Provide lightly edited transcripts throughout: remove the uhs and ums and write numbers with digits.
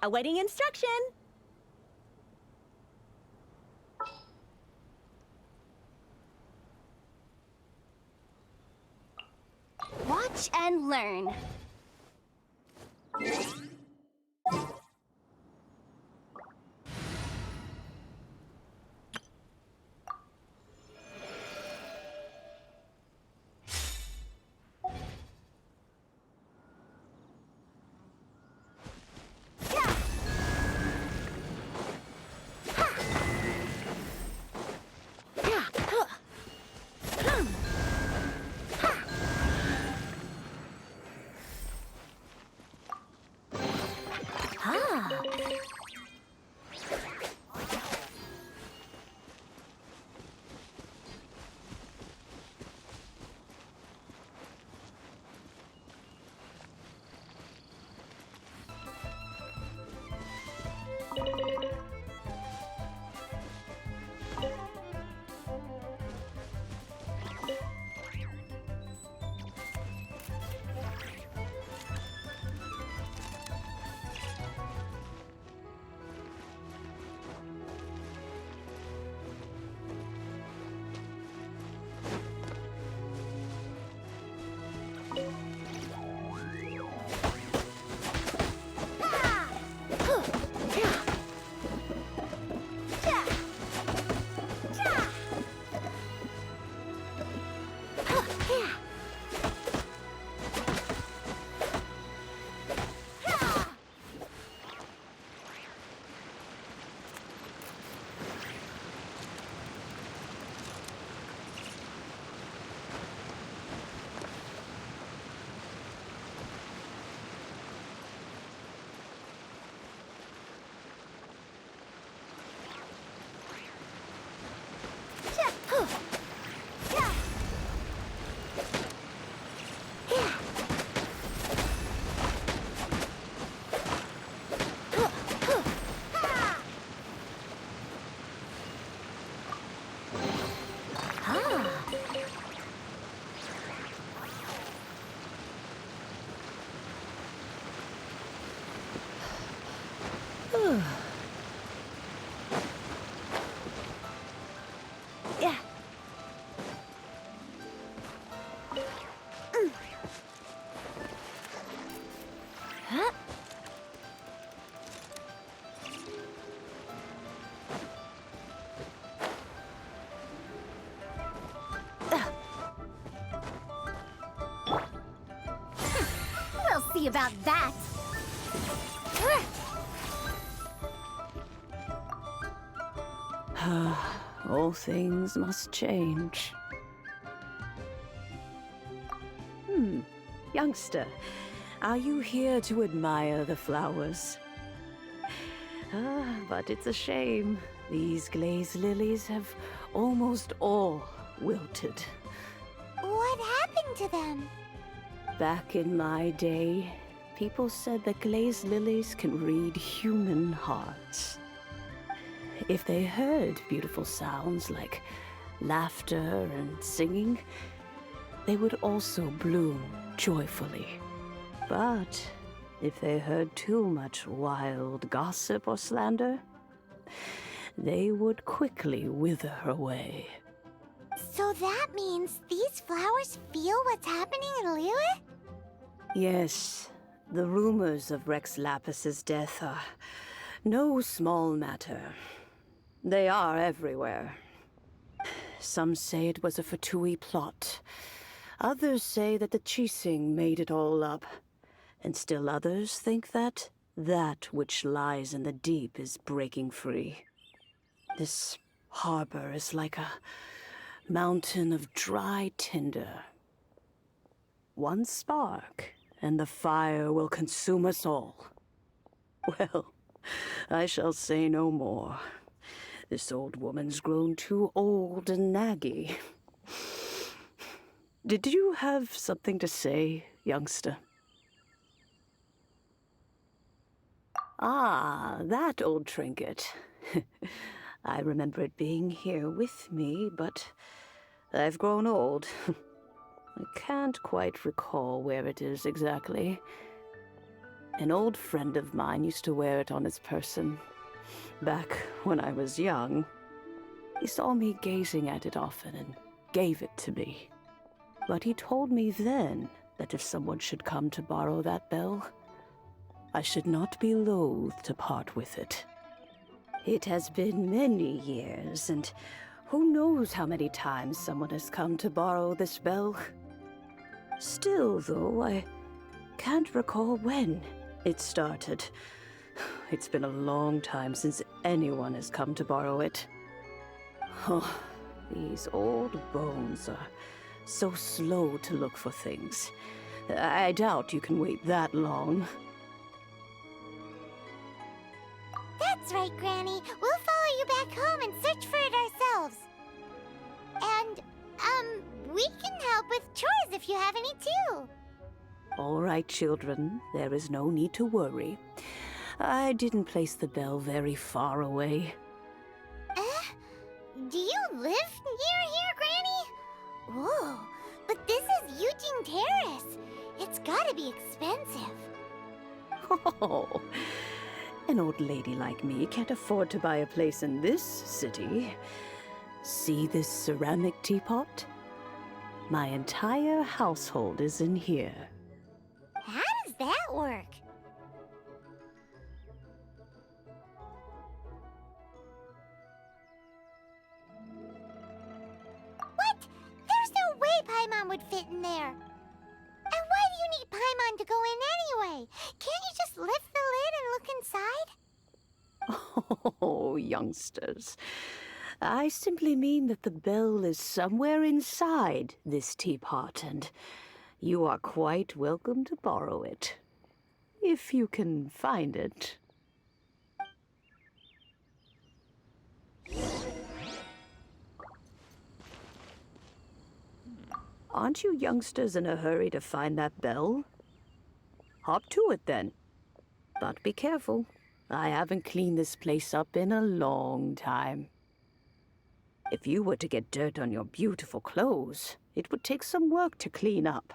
Awaiting instruction. Watch and learn. Yeah. Huh? We'll see about that. All things must change. Youngster, are you here to admire the flowers? But it's a shame. These glazed lilies have almost all wilted. What happened to them? Back in my day, people said that glazed lilies can read human hearts. If they heard beautiful sounds like laughter and singing, they would also bloom joyfully. But if they heard too much wild gossip or slander, they would quickly wither away. So that means these flowers feel what's happening in Liyue? Yes, the rumors of Rex Lapis's death are no small matter. They are everywhere. Some say it was a Fatui plot. Others say that the Chising made it all up. And still others think that which lies in the deep is breaking free. This harbor is like a mountain of dry tinder. One spark, and the fire will consume us all. Well, I shall say no more. This old woman's grown too old and naggy. Did you have something to say, youngster? Ah, that old trinket. I remember it being here with me, but I've grown old. I can't quite recall where it is exactly. An old friend of mine used to wear it on his person. Back when I was young, he saw me gazing at it often and gave it to me. But he told me then that if someone should come to borrow that bell, I should not be loath to part with it. It has been many years, and who knows how many times someone has come to borrow this bell. Still, though, I can't recall when it started. It's been a long time since anyone has come to borrow it. Oh, these old bones are so slow to look for things. I doubt you can wait that long. That's right, Granny. We'll follow you back home and search for it ourselves. And, we can help with chores if you have any too. All right, children. There is no need to worry. I didn't place the bell very far away. Do you live near here, Granny? Whoa, but this is Eugene Terrace. It's gotta be expensive. Oh, an old lady like me can't afford to buy a place in this city. See this ceramic teapot? My entire household is in here. How does that work? What? There's no way Paimon would fit in there. And why do you need Paimon to go in anyway? Can't you just lift the lid and look inside? Oh, youngsters. I simply mean that the bell is somewhere inside this teapot, and you are quite welcome to borrow it, if you can find it. Aren't you youngsters in a hurry to find that bell? Hop to it, then. But be careful. I haven't cleaned this place up in a long time. If you were to get dirt on your beautiful clothes, it would take some work to clean up.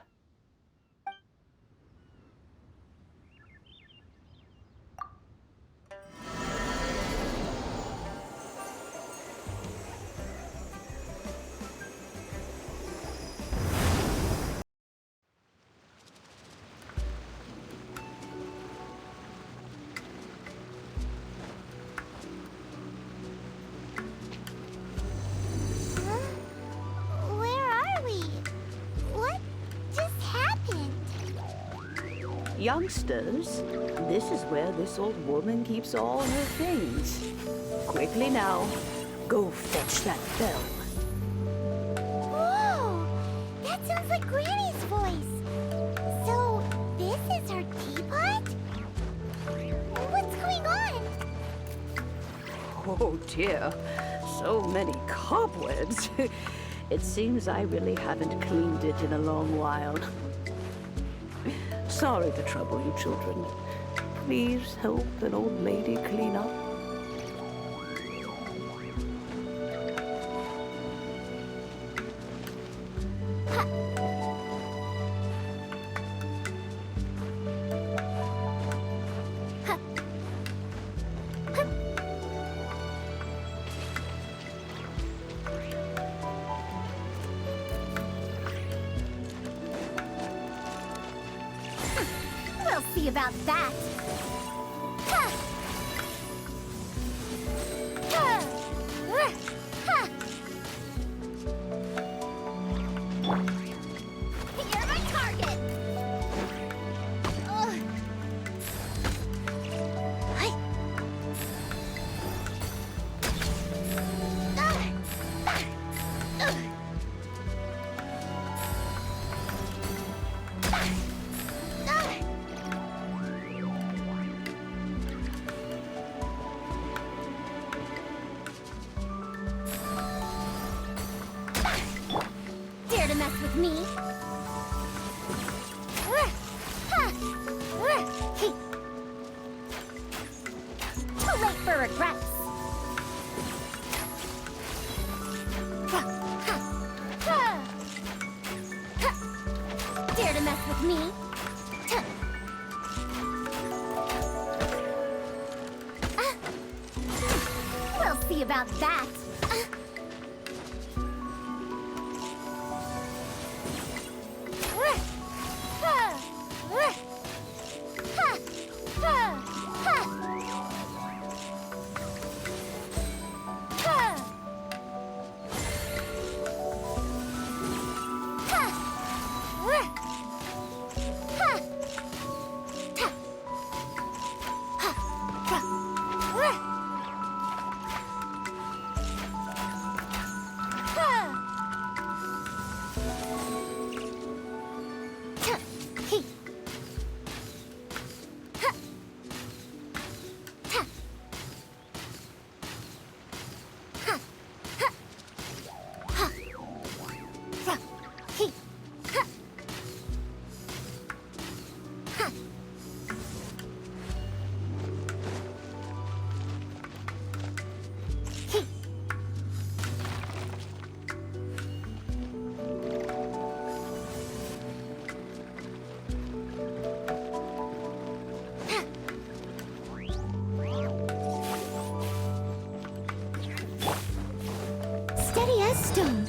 Youngsters, this is where this old woman keeps all her things. Quickly now, go fetch that bell. Whoa! That sounds like Granny's voice. So, this is her teapot? What's going on? Oh dear, so many cobwebs. It seems I really haven't cleaned it in a long while. Sorry to trouble you, children. Please help an old lady clean up. We'll see about that. You're my target. Dare to mess with me? Too late for regrets. Dare to mess with me? see about that. Steady as stone.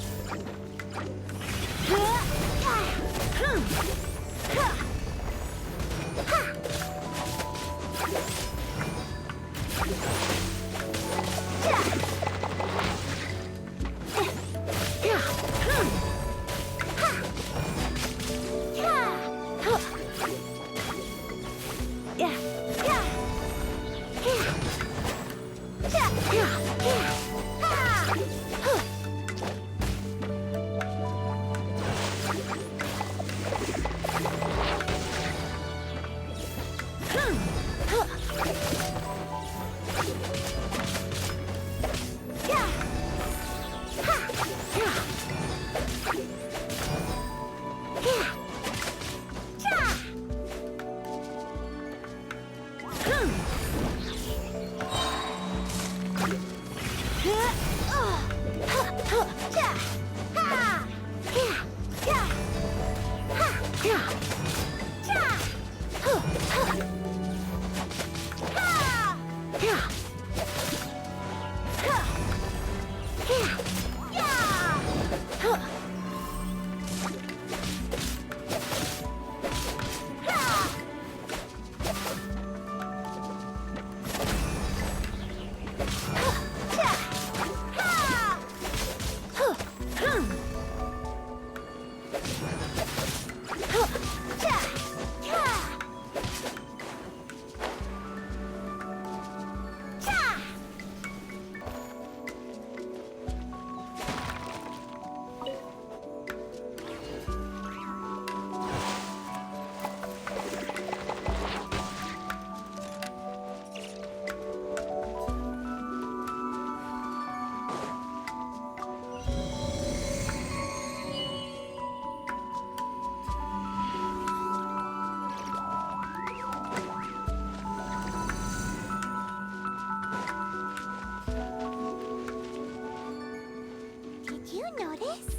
Did you notice?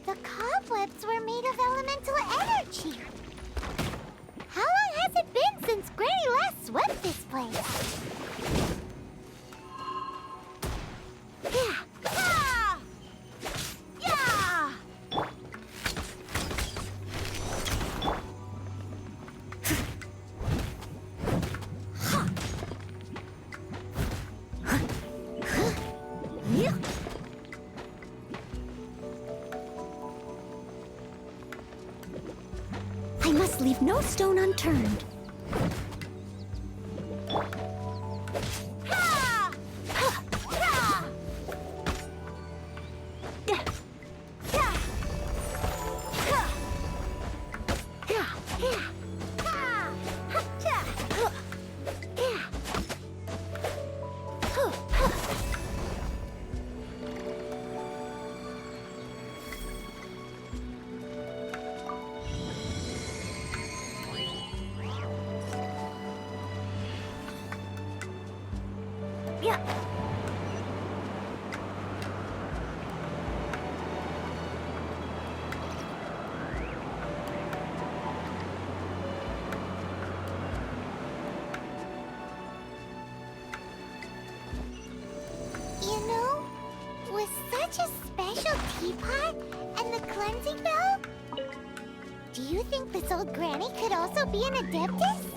The cobwebs were made of elemental energy. How long has it been since Granny last swept this place? Yeah. Ah! Yeah! I must leave no stone unturned. You teapot and the cleansing bell? Do you think this old granny could also be an adeptus?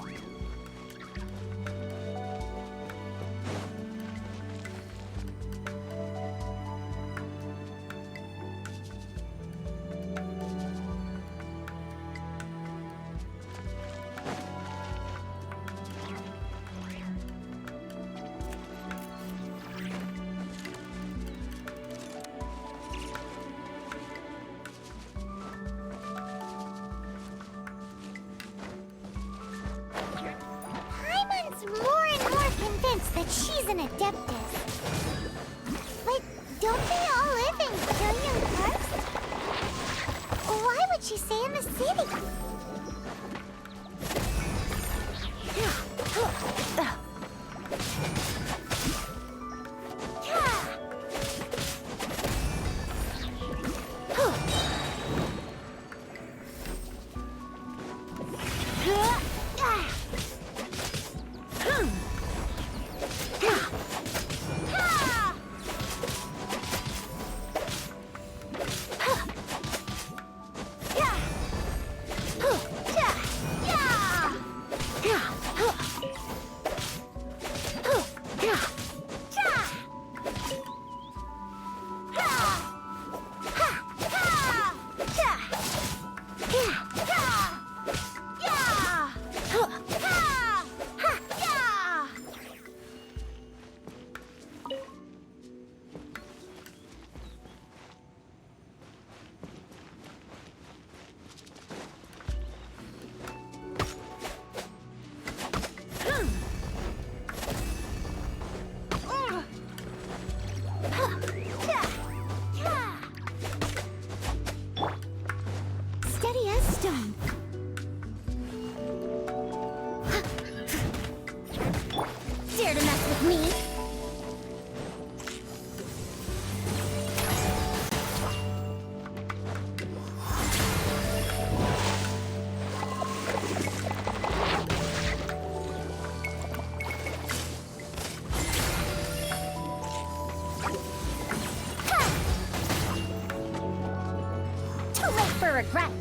More and more convinced that she's an adeptus. But don't they all live in Killian Parks? Why would she stay in the city? Steady as stone. Dare to mess with me? Too late for regrets.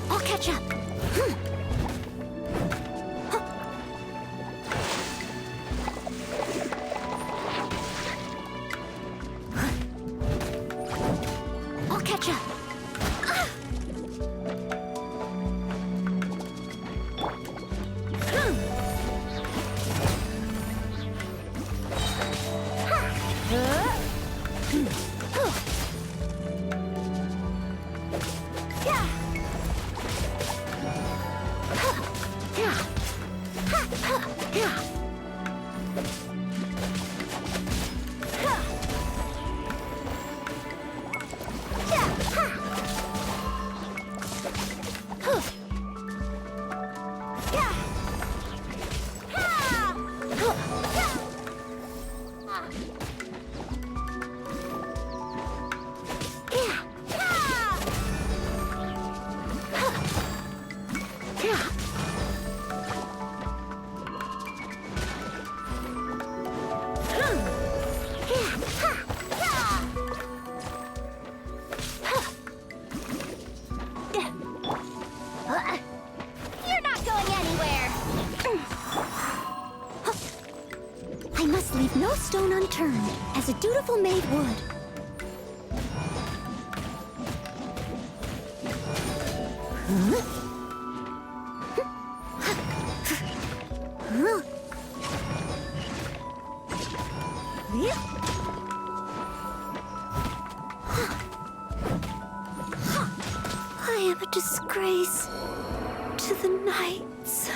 I'll catch up. I'll catch up. You're not going anywhere. I must leave no stone unturned, as a dutiful maid would. I am a disgrace to the knights.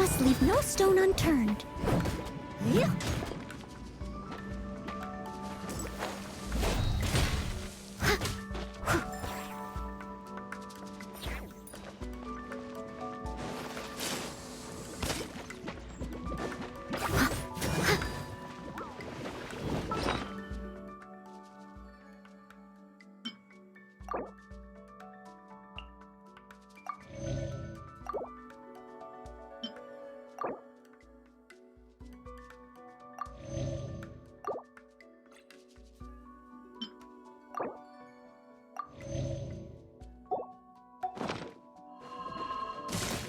must leave no stone unturned. Yeah.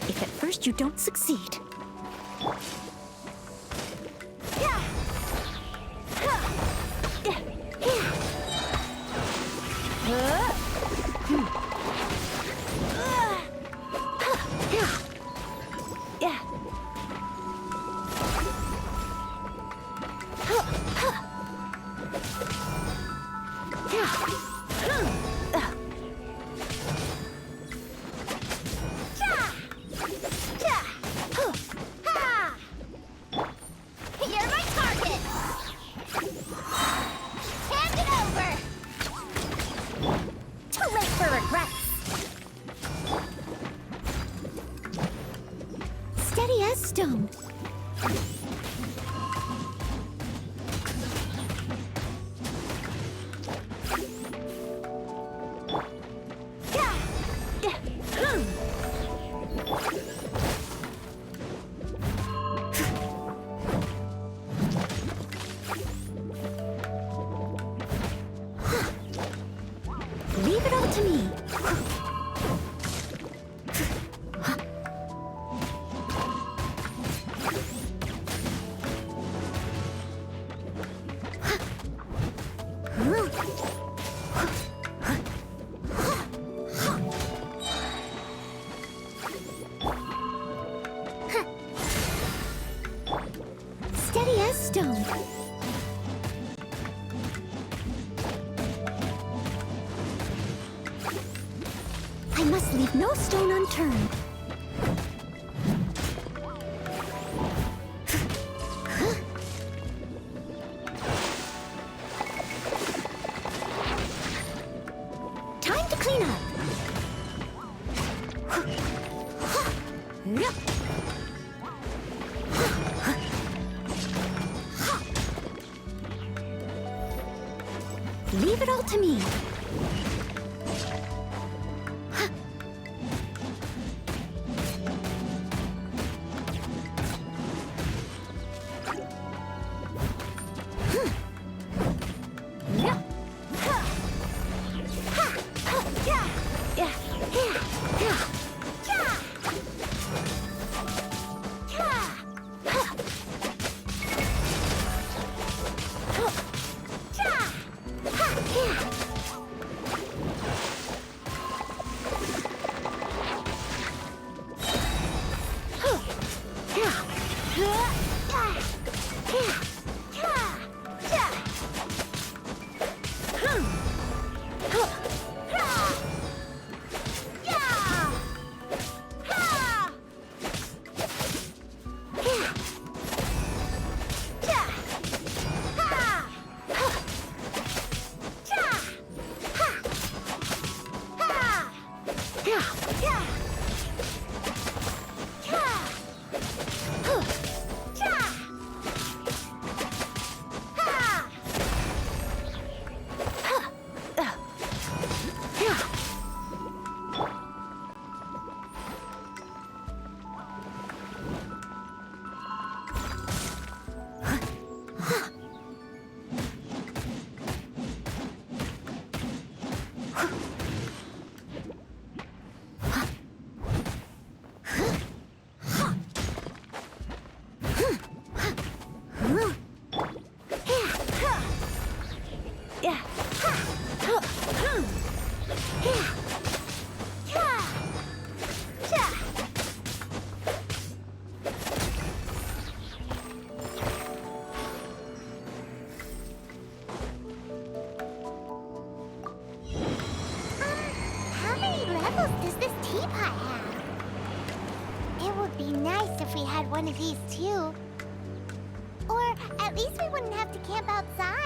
If at first you don't succeed. You're my target! Hand it over! Too late for regrets! Steady as stone. Leave it all to me. Steady as stone. I must leave no stone unturned. Time to clean up. Leave it all to me. nice if we had one of these too. Or at least we wouldn't have to camp outside.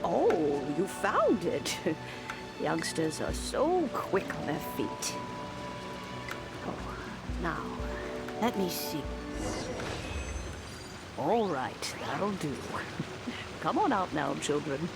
Oh, you found it. Youngsters are so quick on their feet. Oh, now, let me see. All right, that'll do. Come on out now, children.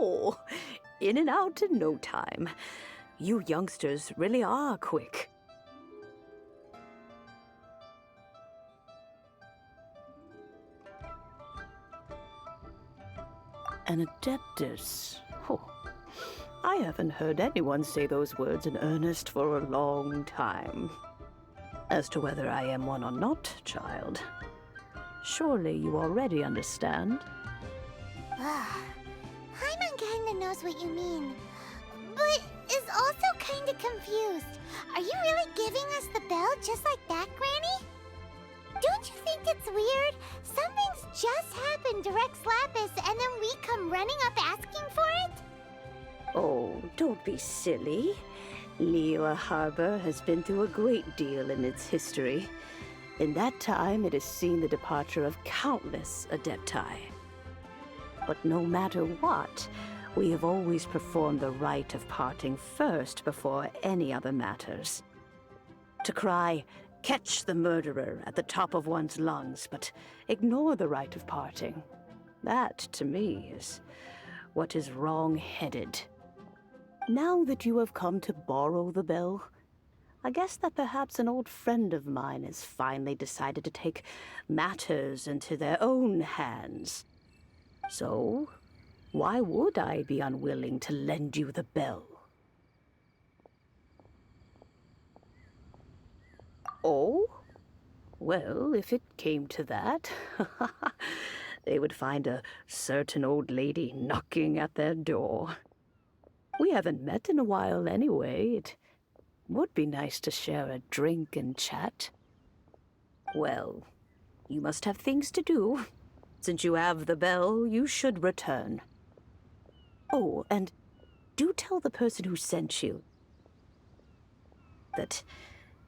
Oh, in and out in no time. You youngsters really are quick. An adeptus. Oh, I haven't heard anyone say those words in earnest for a long time. As to whether I am one or not, child, surely you already understand. Paimon kinda knows what you mean, but is also kinda confused. Are you really giving us the bell just like that, Granny? Don't you think it's weird? Something's just happened to Rex Lapis and then we come running up asking for it? Oh, don't be silly. Liyue Harbor has been through a great deal in its history. In that time, it has seen the departure of countless adepti. But no matter what, we have always performed the rite of parting first before any other matters. To cry, "Catch the murderer," at the top of one's lungs, but ignore the rite of parting. That, to me, is what is wrong-headed. Now that you have come to borrow the bell, I guess that perhaps an old friend of mine has finally decided to take matters into their own hands. So, why would I be unwilling to lend you the bell? Oh? Well, if it came to that, they would find a certain old lady knocking at their door. We haven't met in a while anyway. It would be nice to share a drink and chat. Well, you must have things to do. Since you have the bell, you should return. Oh, and do tell the person who sent you that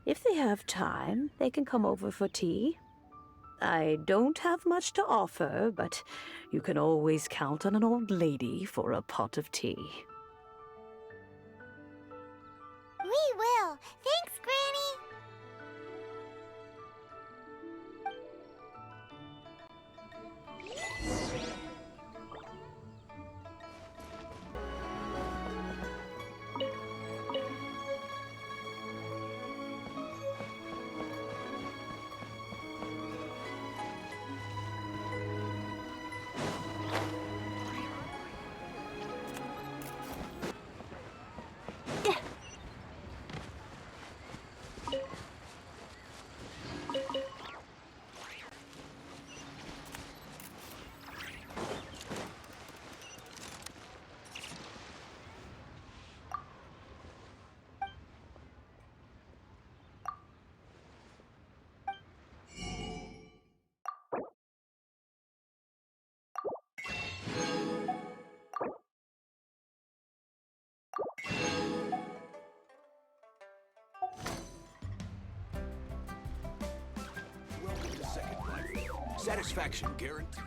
if they have time, they can come over for tea. I don't have much to offer, but you can always count on an old lady for a pot of tea. We will. Thanks, Granny. Satisfaction guaranteed.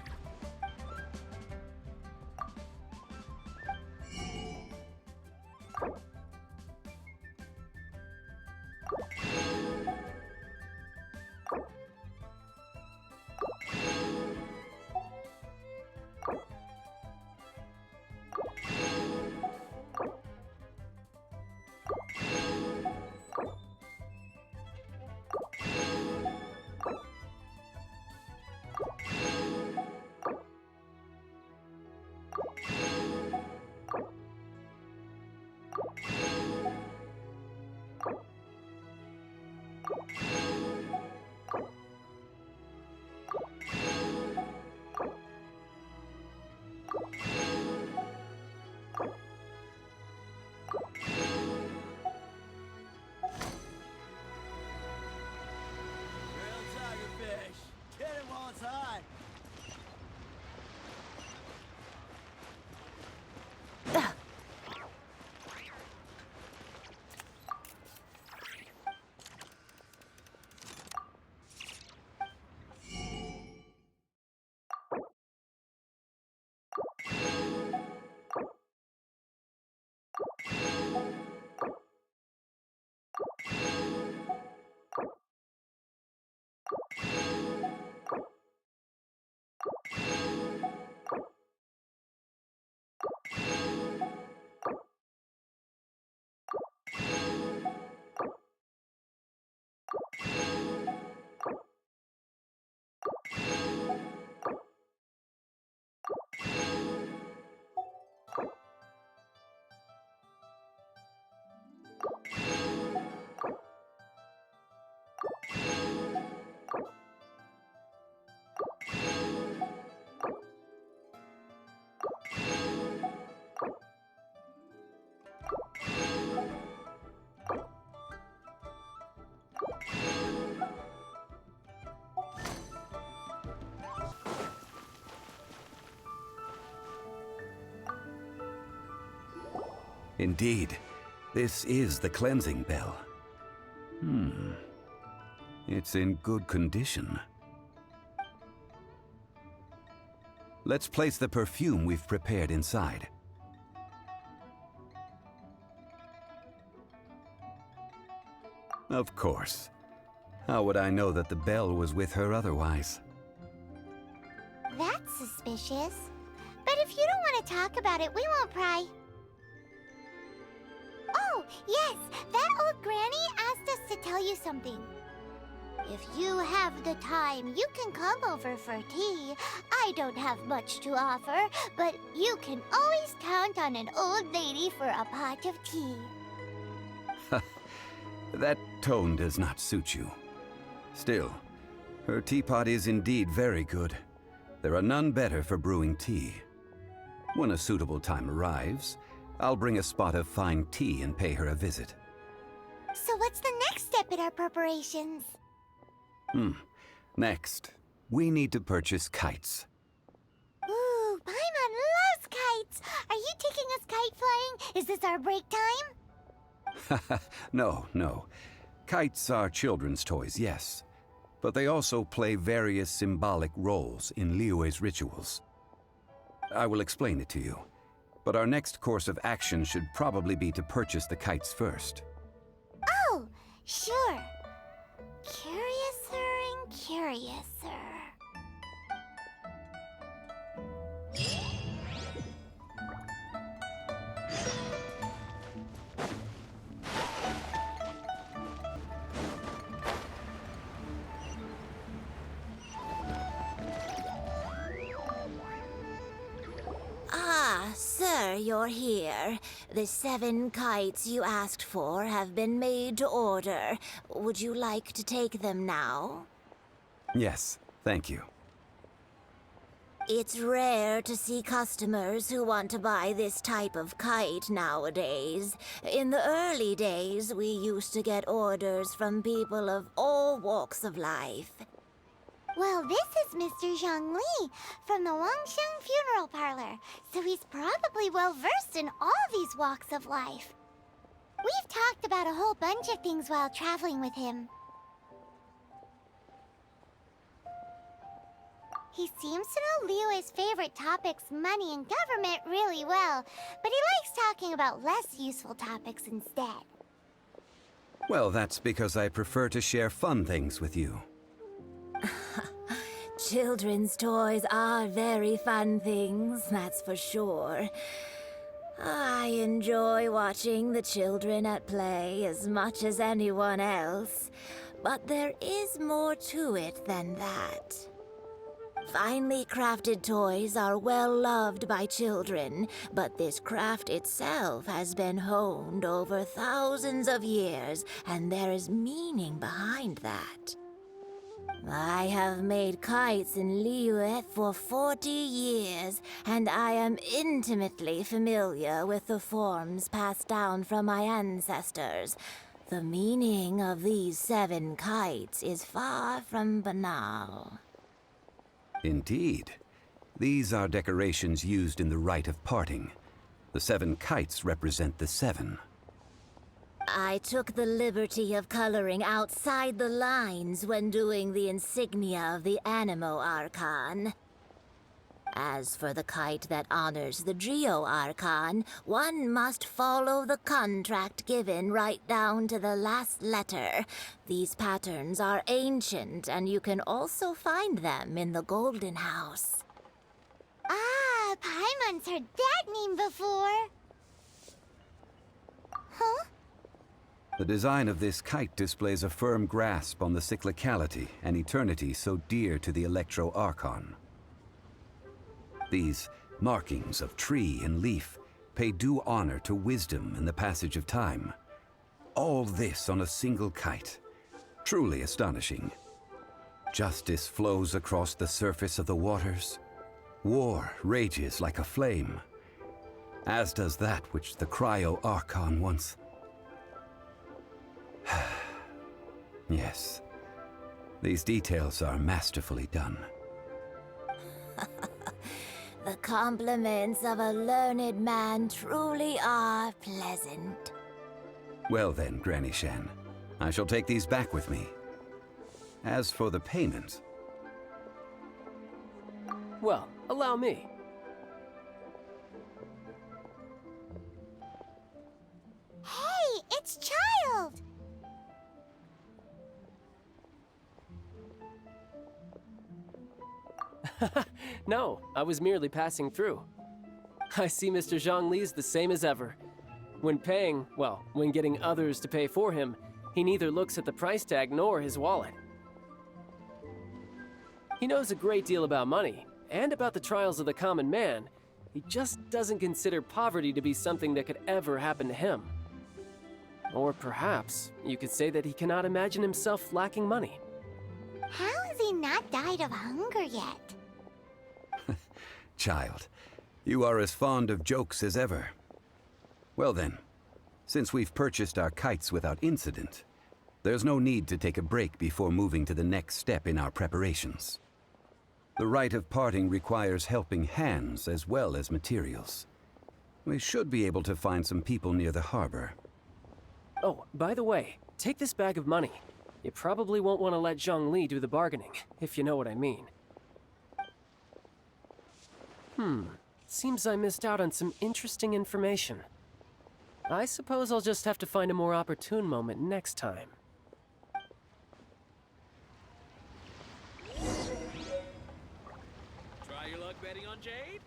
Indeed, this is the cleansing bell. It's in good condition. Let's place the perfume we've prepared inside. Of course. How would I know that the bell was with her otherwise? That's suspicious. But if you don't want to talk about it, we won't pry. Oh, yes, that old granny asked us to tell you something. If you have the time, you can come over for tea. I don't have much to offer, but you can always count on an old lady for a pot of tea. That tone does not suit you. Still, her teapot is indeed very good. There are none better for brewing tea. When a suitable time arrives, I'll bring a spot of fine tea and pay her a visit. So what's the next step in our preparations? Next, we need to purchase kites. Ooh, Paimon loves kites! Are you taking us kite flying? Is this our break time? No. Kites are children's toys, yes. But they also play various symbolic roles in Liyue's rituals. I will explain it to you. But our next course of action should probably be to purchase the kites first. Oh, sure. Curiouser and curiouser. Ah, sir, you're here. The 7 kites you asked for have been made to order. Would you like to take them now? Yes, thank you. It's rare to see customers who want to buy this type of kite nowadays. In the early days, we used to get orders from people of all walks of life. Well, this is Mr. Zhongli from the Wangsheng Funeral Parlor, so he's probably well-versed in all these walks of life. We've talked about a whole bunch of things while traveling with him. He seems to know Liyue's favorite topics, money and government, really well, but he likes talking about less useful topics instead. Well, that's because I prefer to share fun things with you. Children's toys are very fun things, that's for sure. I enjoy watching the children at play as much as anyone else, but there is more to it than that. Finely crafted toys are well loved by children, but this craft itself has been honed over thousands of years, and there is meaning behind that. I have made kites in Liyue for 40 years, and I am intimately familiar with the forms passed down from my ancestors. The meaning of these 7 kites is far from banal. Indeed. These are decorations used in the rite of parting. The 7 kites represent the 7. I took the liberty of coloring outside the lines when doing the insignia of the Animo Archon. As for the kite that honors the Geo Archon, one must follow the contract given right down to the last letter. These patterns are ancient, and you can also find them in the Golden House. Ah, Paimon's heard that name before. Huh? The design of this kite displays a firm grasp on the cyclicality and eternity so dear to the Electro Archon. These markings of tree and leaf pay due honor to wisdom and the passage of time. All this on a single kite. Truly astonishing. Justice flows across the surface of the waters. War rages like a flame, as does that which the Cryo Archon once... Yes, these details are masterfully done. The compliments of a learned man truly are pleasant. Well then, Granny Shan, I shall take these back with me. As for the payment... Well, allow me. Hey, it's Child! No, I was merely passing through. I see Mr. Zhongli's the same as ever. When paying, well, when getting others to pay for him, he neither looks at the price tag nor his wallet. He knows a great deal about money, and about the trials of the common man. He just doesn't consider poverty to be something that could ever happen to him. Or perhaps you could say that he cannot imagine himself lacking money. How has he not died of hunger yet? Child, you are as fond of jokes as ever. Well then, since we've purchased our kites without incident, there's no need to take a break before moving to the next step in our preparations. The rite of parting requires helping hands as well as materials. We should be able to find some people near the harbor. Oh, by the way, take this bag of money. You probably won't want to let Zhongli do the bargaining, if you know what I mean. Seems I missed out on some interesting information. I suppose I'll just have to find a more opportune moment next time. Try your luck betting on Jade?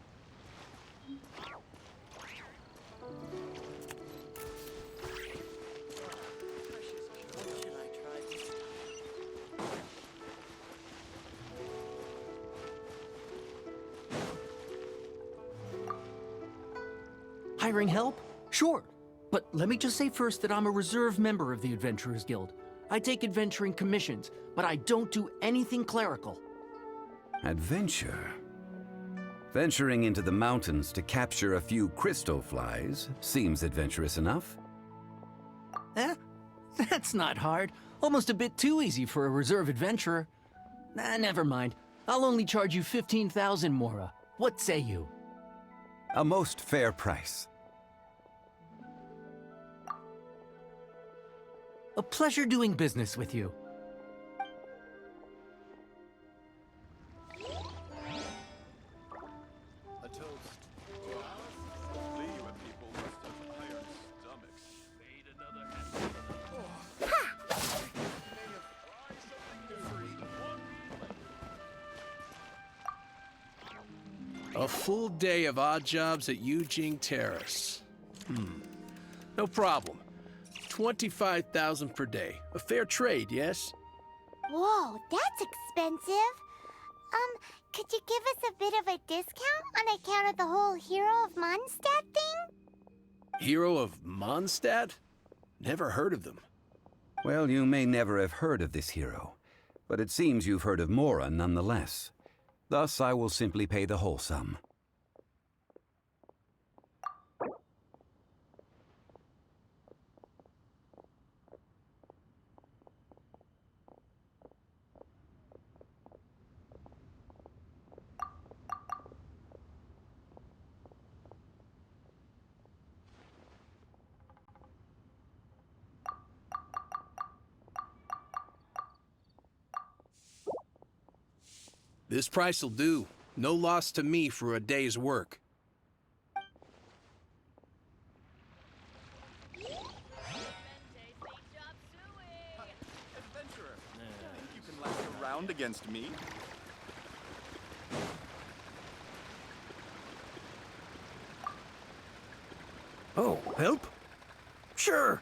Hiring help? Sure. But let me just say first that I'm a reserve member of the Adventurers Guild. I take adventuring commissions, but I don't do anything clerical. Adventure? Venturing into the mountains to capture a few crystal flies seems adventurous enough. That's not hard. Almost a bit too easy for a reserve adventurer. Never mind. I'll only charge you 15,000 Mora. What say you? A most fair price. A pleasure doing business with you. A full day of odd jobs at Eugene Terrace. No problem. 25,000 per day. A fair trade, yes? Whoa, that's expensive. Could you give us a bit of a discount on account of the whole Hero of Mondstadt thing? Hero of Mondstadt? Never heard of them. Well, you may never have heard of this hero, but it seems you've heard of Mora nonetheless. Thus, I will simply pay the whole sum. This price'll do. No loss to me for a day's work. Adventurer, think you can last a round against me? Oh, help? Sure.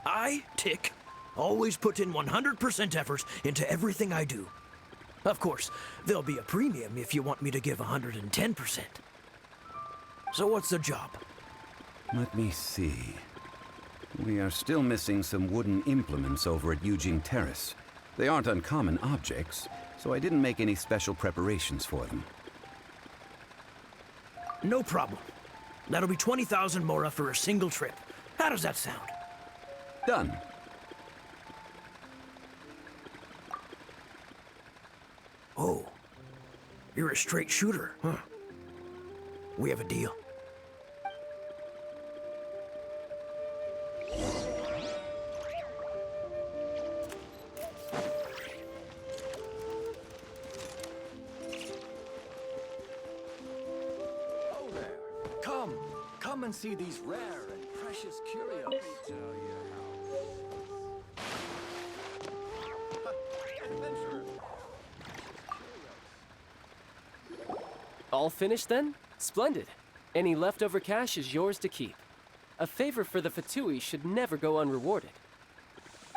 I, Tick, always put in 100% effort into everything I do. Of course, there'll be a premium if you want me to give 110%. So what's the job? Let me see. We are still missing some wooden implements over at Eugene Terrace. They aren't uncommon objects, so I didn't make any special preparations for them. No problem. That'll be 20,000 Mora for a single trip. How does that sound? Done. Oh, you're a straight shooter, huh? We have a deal. Oh there. Come and see these rare and precious curios. Let me tell you how. Adventurer. All finished then? Splendid. Any leftover cash is yours to keep. A favor for the Fatui should never go unrewarded.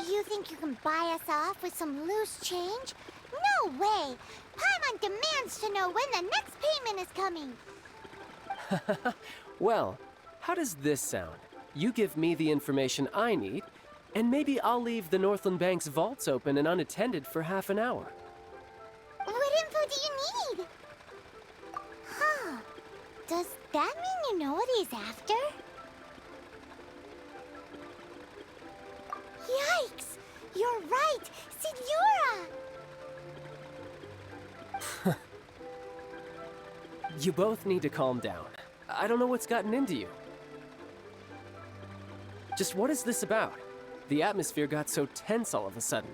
You think you can buy us off with some loose change? No way! Paimon demands to know when the next payment is coming. Well, how does this sound? You give me the information I need, and maybe I'll leave the Northland Bank's vaults open and unattended for half an hour. What info do you need? Huh. Does that mean you know what he's after? Yikes! You're right! Signora! You both need to calm down. I don't know what's gotten into you. Just what is this about? The atmosphere got so tense all of a sudden.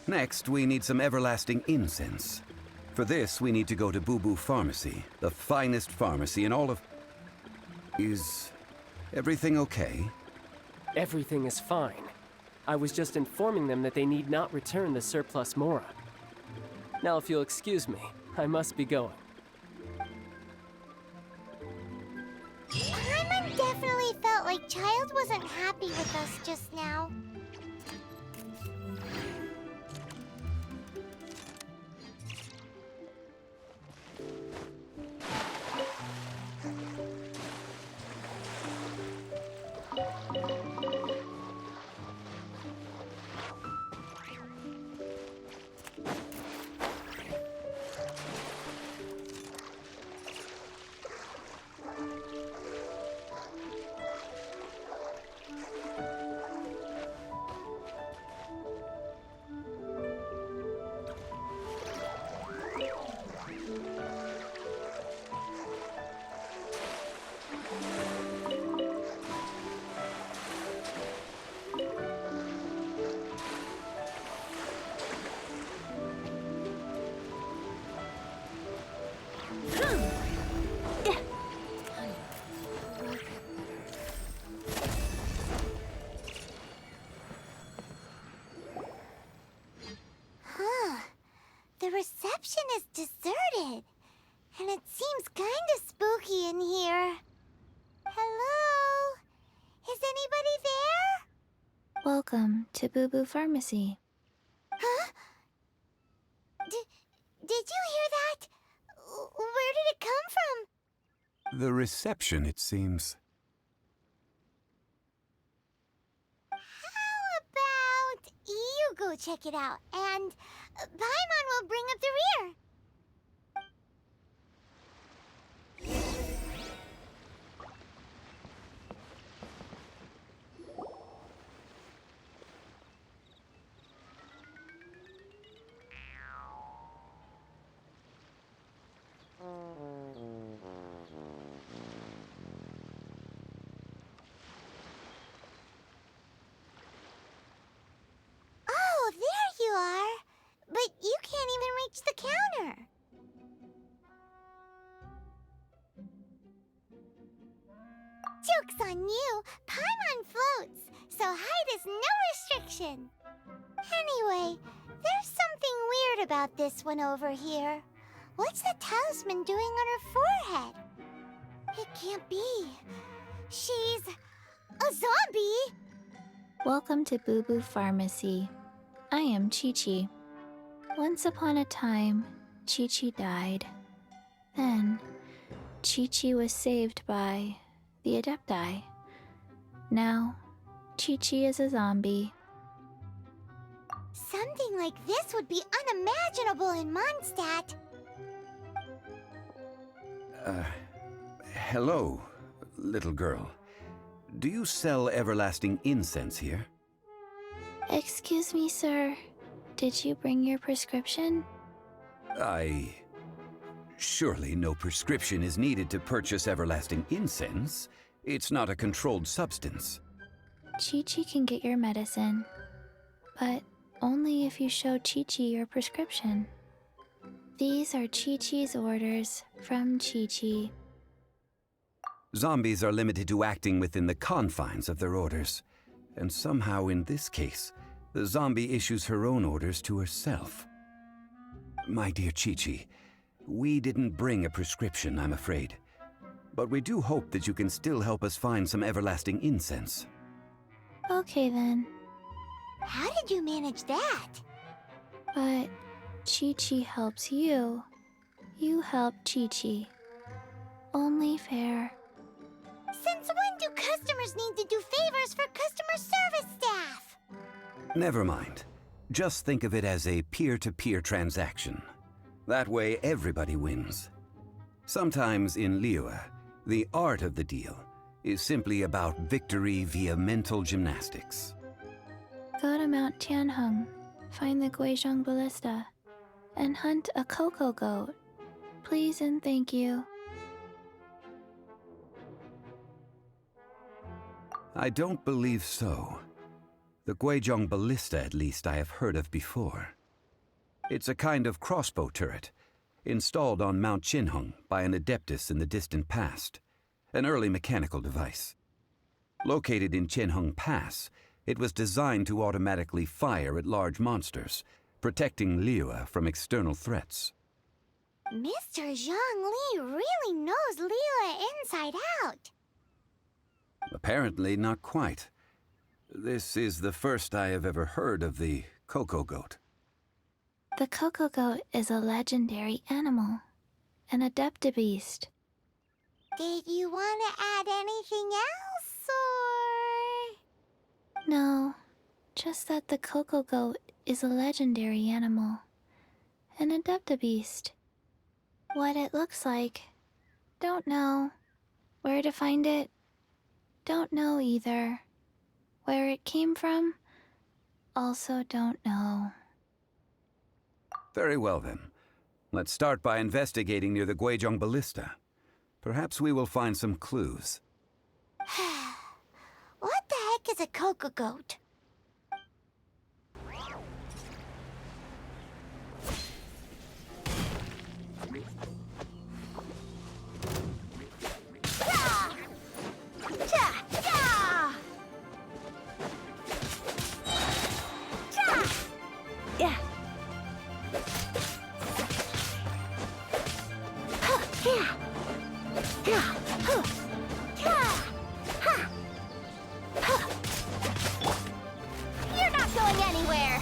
Next, we need some everlasting incense. For this, we need to go to Boo Boo Pharmacy, the finest pharmacy in all of... Is everything okay? Everything is fine. I was just informing them that they need not return the surplus Mora. Now, if you'll excuse me, I must be going. Paimon definitely felt like Child wasn't happy with us just now. reception is deserted. And it seems kinda spooky in here. Hello? Is anybody there? Welcome to Boo Boo Pharmacy. Huh? Did you hear that? Where did it come from? The reception, it seems. How about you go check it out, and Paimon will bring up the rear. Oh, there you are. But you can't even reach the counter. Joke's on you. Paimon floats, so height is no restriction. Anyway, there's something weird about this one over here. What's the talisman doing on her forehead? It can't be. She's a zombie. Welcome to Boo Boo Pharmacy. I am Chi-Chi. Once upon a time, Chi-Chi died. Then, Chi-Chi was saved by the Adepti. Now, Chi-Chi is a zombie. Something like this would be unimaginable in Mondstadt. Hello, little girl. Do you sell everlasting incense here? Excuse me, sir. Did you bring your prescription? Surely no prescription is needed to purchase everlasting incense. It's not a controlled substance. Chi-Chi can get your medicine, but only if you show Chi-Chi your prescription. These are Chi-Chi's orders from Chi-Chi. Zombies are limited to acting within the confines of their orders. And somehow in this case, the zombie issues her own orders to herself. My dear Chi-Chi, we didn't bring a prescription, I'm afraid. But we do hope that you can still help us find some everlasting incense. Okay then, How did you manage that? but Chi-Chi helps you. You help Chi-Chi. Only fair. Since when do customers need to do favors for customer service staff? Never mind. Just think of it as a peer-to-peer transaction. That way everybody wins. Sometimes in Liyue, the art of the deal is simply about victory via mental gymnastics. Go to Mount Tianheng, find the Guizhong Ballista, and hunt a cocoa goat. Please and thank you. I don't believe so. The Guizhong Ballista, at least, I have heard of before. It's a kind of crossbow turret, installed on Mount Qinheng by an adeptus in the distant past, an early mechanical device. Located in Qinheng Pass, it was designed to automatically fire at large monsters, protecting Liyue from external threats. Mr. Zhang Li really knows Liyue inside out. Apparently not quite. This is the first I have ever heard of the cocoa goat. The cocoa goat is a legendary animal, an adeptabeast. Did you want to add anything else, or...? No, just that the cocoa goat is a legendary animal, an adeptabeast. What it looks like, don't know. Where to find it, don't know either. Where it came from, also don't know. Very well then. Let's start by investigating near the Guizhong Ballista. Perhaps we will find some clues. What the heck is a cocoa goat? You're not going anywhere!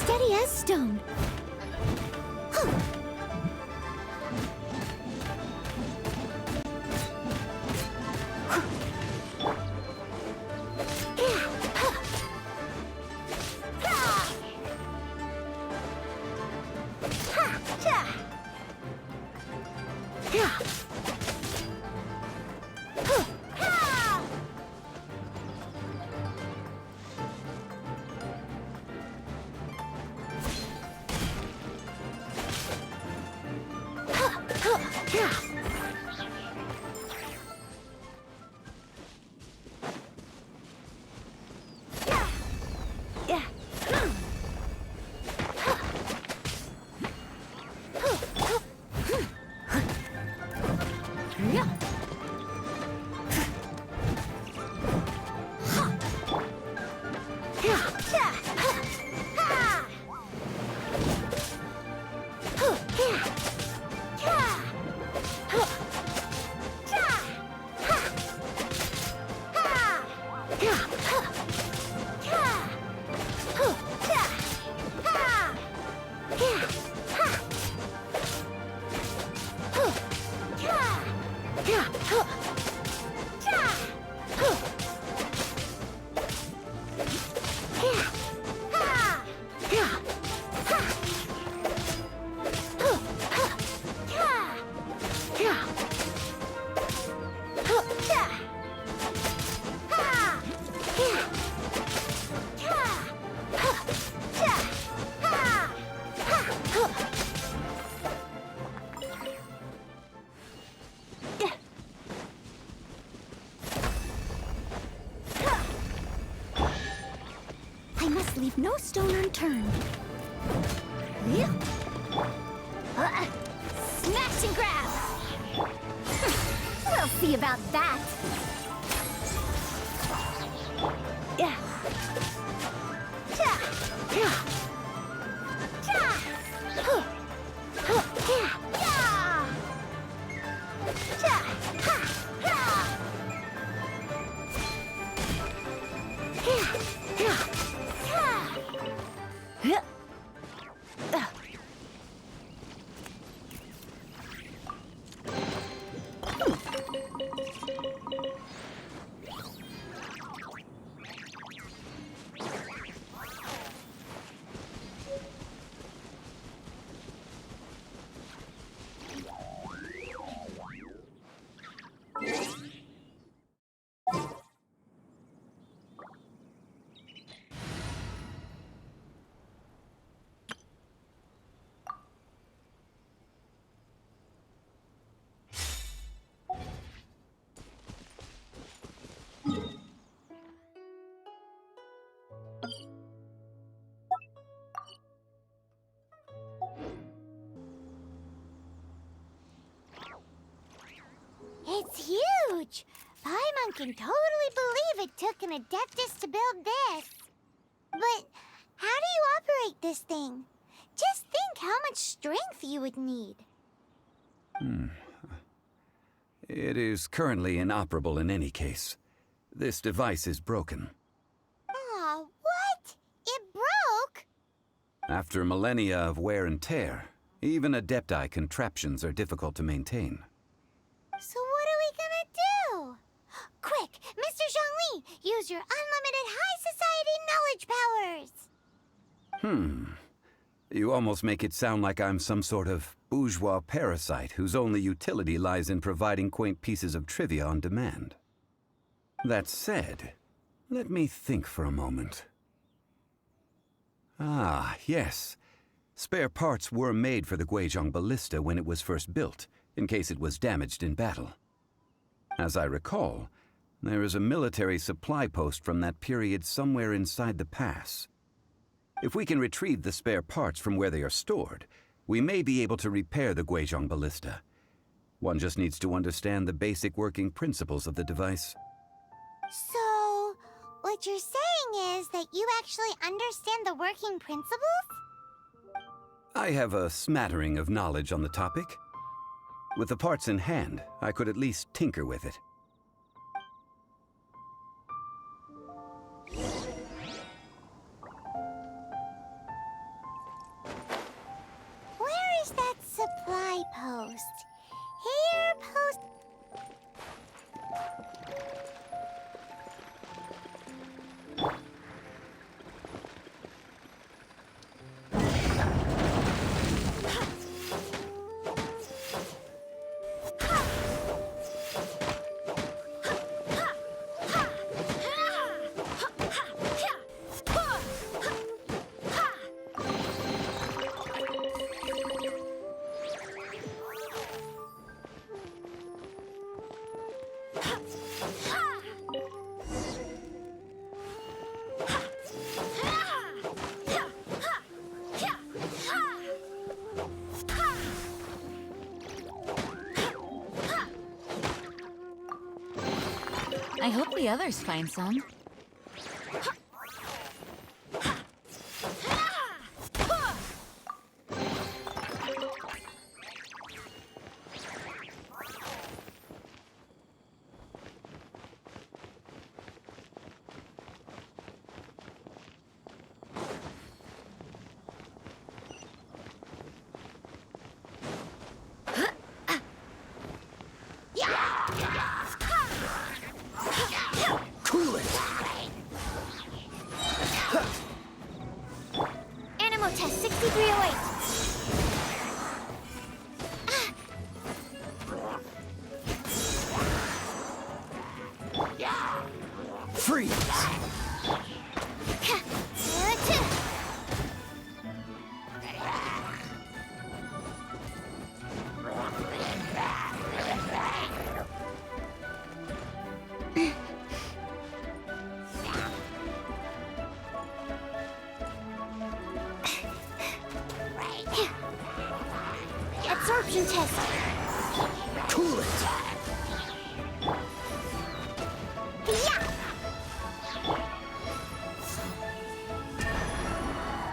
Steady as stone. I must leave no stone unturned. Smash and grab! We'll see about that. Yeah. It's huge! Paimon can totally believe it took an Adeptus to build this. But how do you operate this thing? Just think how much strength you would need. It is currently inoperable in any case. This device is broken. Aw, what? It broke? After millennia of wear and tear, Even Adepti contraptions are difficult to maintain. So what are we gonna do? Quick, Mr. Zhongli, use your unlimited high society knowledge powers! You almost make it sound like I'm some sort of bourgeois parasite whose only utility lies in providing quaint pieces of trivia on demand. That said, let me think for a moment. Ah, yes. Spare parts were made for the Guizhong ballista when it was first built, in case it was damaged in battle. As I recall, there is a military supply post from that period somewhere inside the pass. If we can retrieve the spare parts from where they are stored, we may be able to repair the Guizhong ballista. One just needs to understand the basic working principles of the device. So, what you're saying is that you actually understand the working principles? I have a smattering of knowledge on the topic. With the parts in hand, I could at least tinker with it. Where is that supply post? Here, post... I hope the others find some. Animal test 6308. Freeze! Absorption test. Cool it! Yeah.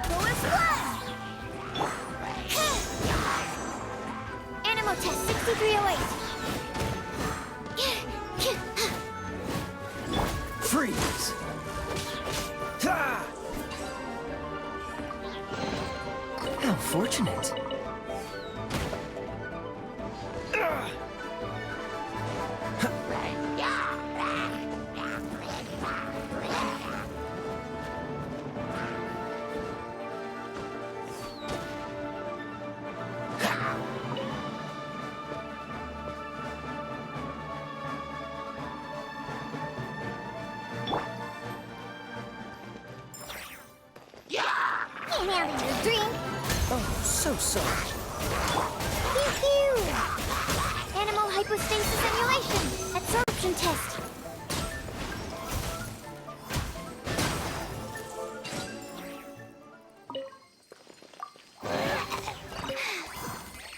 Lowest one. Animal test 6308. Freeze! Ha! How fortunate. Came out in your dream. Oh, so sorry. Pew! Animal hypostasis emulation. Absorption test.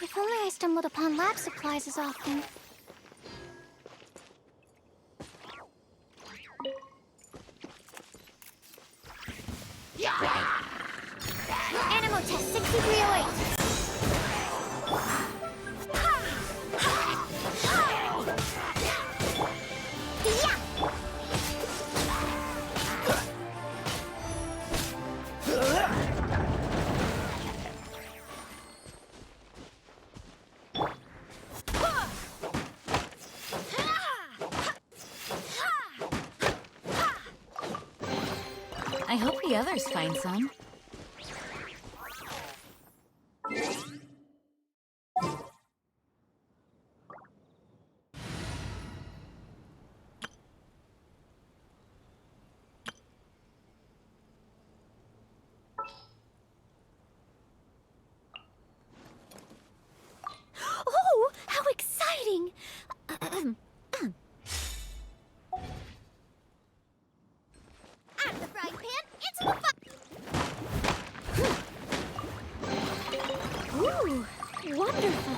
If only I stumbled upon lab supplies as often. Animal test 6308. I hope the others find some. Oh, how exciting! Out of the frying pan, into the fire! Ooh, wonderful!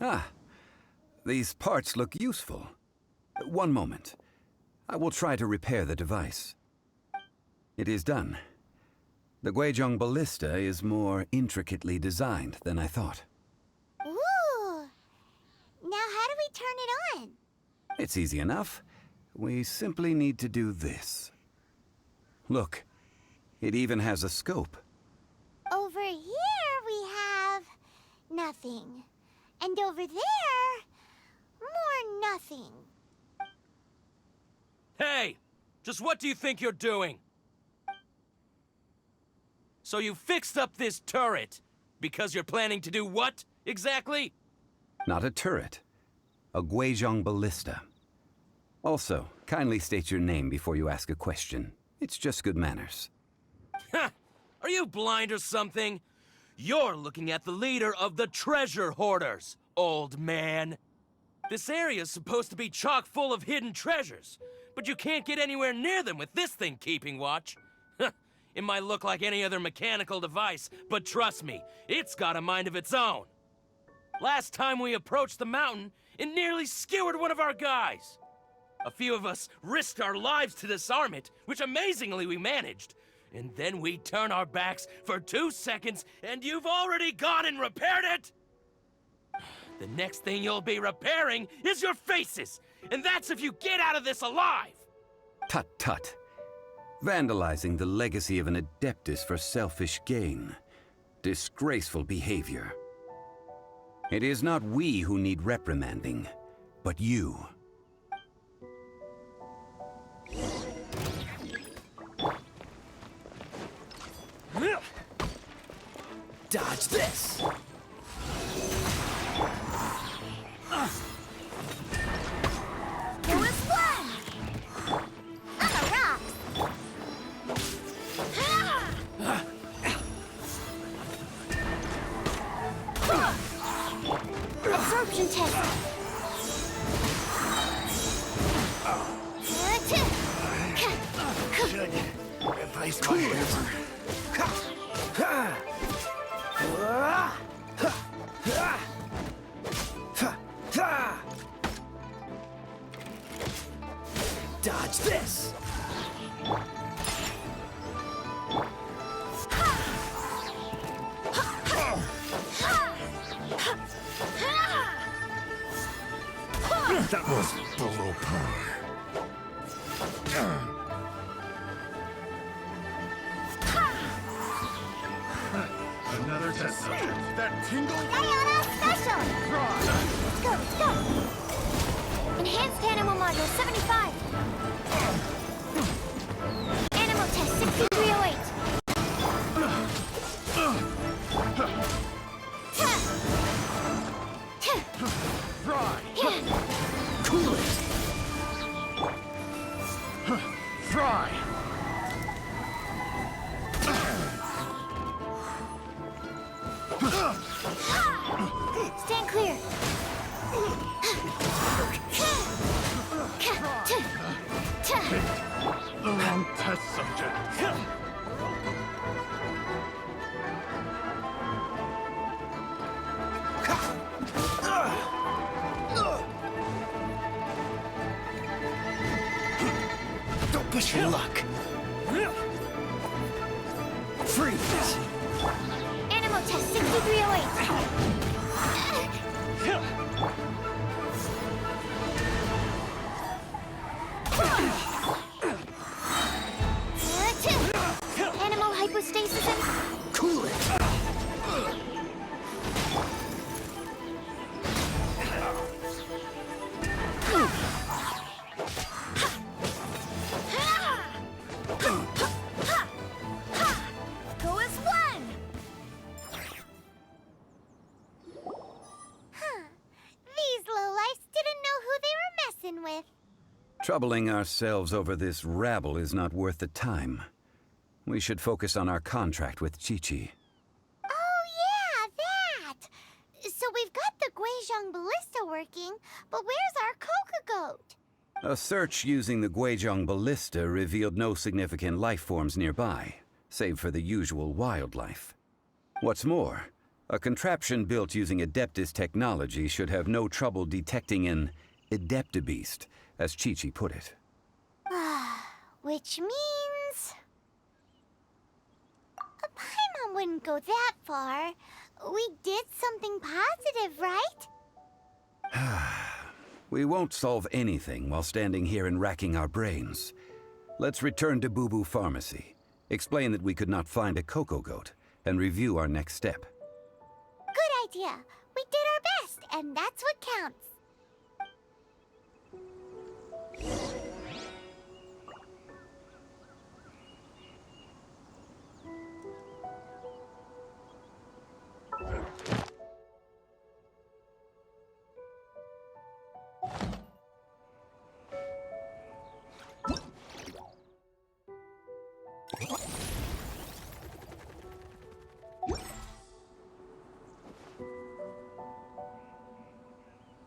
Ah, these parts look useful. One moment. I will try to repair the device. It is done. The Guizhong ballista is more intricately designed than I thought. Ooh! Now how do we turn it on? It's easy enough. We simply need to do this. Look, it even has a scope. Over here we have nothing. And over there, more nothing. Hey! Just what do you think you're doing? So you fixed up this turret because you're planning to do what, exactly? Not a turret. A Guizhong ballista. Also, kindly state your name before you ask a question. It's just good manners. Ha! Are you blind or something? You're looking at the leader of the treasure hoarders, old man. This area's supposed to be chock full of hidden treasures, but you can't get anywhere near them with this thing keeping watch. It might look like any other mechanical device, but trust me, it's got a mind of its own. Last time we approached the mountain, it nearly skewered one of our guys. A few of us risked our lives to disarm it, which amazingly we managed. And then we turn our backs for 2 seconds, and you've already gone and repaired it! The next thing you'll be repairing is your faces! And that's if you get out of this alive! Tut tut. Vandalizing the legacy of an Adeptus for selfish gain. Disgraceful behavior. It is not we who need reprimanding, but you. Dodge this! Go and splash! On the rocks! Absorption test. Should replace my hammer. Dodge this! That was below par. that tingle? Diana Special! Let's go, let's go! Enhanced Animal Module 75. Animal Test 6308. Fry! Cool it! Fry! Stand clear. The wrong test subject. Don't push your luck. Freeze! Animal Test 6308. Animal hypostasis and... Cool it! Go as one! These lowlifes didn't know who they were messing with. Troubling ourselves over this rabble is not worth the time. We should focus on our contract with Chi-Chi. Oh yeah, that! So we've got the Guizhong Ballista working, but where's our Coca Goat? A search using the Guizhong Ballista revealed no significant life forms nearby, save for the usual wildlife. What's more, a contraption built using Adeptus technology should have no trouble detecting an Adeptabeast, as Chi-Chi put it. Which means... A Paimon wouldn't go that far. We did something positive, right? We won't solve anything while standing here and racking our brains. Let's return to Boo Boo Pharmacy, explain that we could not find a Coco Goat, and review our next step. Good idea. We did our best, and that's what counts.